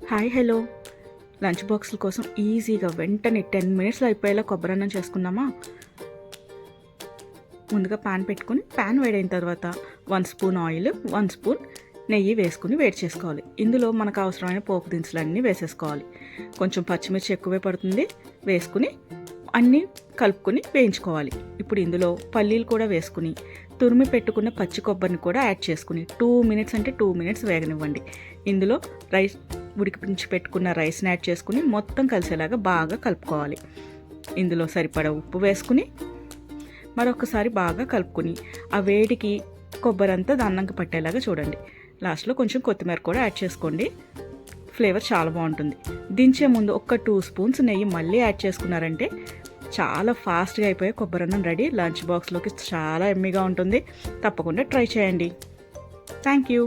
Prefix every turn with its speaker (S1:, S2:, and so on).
S1: Hi hello lunch బాక్సుల కోసం ఈజీగా వెంటనే 10 మినిట్స్లో అయిపోయేలా కొబ్బరన్నం చేసుకుందామా. ముందుగా ప్యాన్ పెట్టుకుని ప్యాన్ వేడైన తర్వాత 1 స్పూన్ ఆయిల్ 1 స్పూన్ నెయ్యి వేసుకుని వేడి చేసుకోవాలి. ఇందులో మనకు అవసరమైన పోపు దినుసులన్నీ వేసేసుకోవాలి. కొంచెం పచ్చిమిర్చి ఎక్కువే పడుతుంది, వేసుకుని అన్నీ కలుపుకొని వేయించుకోవాలి. ఇప్పుడు ఇందులో పల్లీలు కూడా వేసుకుని తురిమి పెట్టుకున్న పచ్చి కొబ్బరిని కూడా యాడ్ చేసుకుని 2 మినిట్స్ అంటే 2 మినిట్స్ వేగనివ్వండి. ఇందులో రైస్ ఉడికించి పెట్టుకున్న రైస్ని యాడ్ చేసుకుని మొత్తం కలిసేలాగా బాగా కలుపుకోవాలి. ఇందులో సరిపడా ఉప్పు వేసుకుని మరొకసారి బాగా కలుపుకొని ఆ వేడికి కొబ్బరి అంతా దాన్నంగా పట్టేలాగా చూడండి. లాస్ట్లో కొంచెం కొత్తిమీర కూడా యాడ్ చేసుకోండి, ఫ్లేవర్ చాలా బాగుంటుంది. దించే ముందు ఒక 2 స్పూన్స్ నెయ్యి మళ్ళీ యాడ్ చేసుకున్నారంటే చాలా ఫాస్ట్గా అయిపోయే కొబ్బరన్నం రెడీ. లంచ్ బాక్స్లోకి చాలా ఎమ్మీగా ఉంటుంది. తప్పకుండా ట్రై చేయండి. Thank you.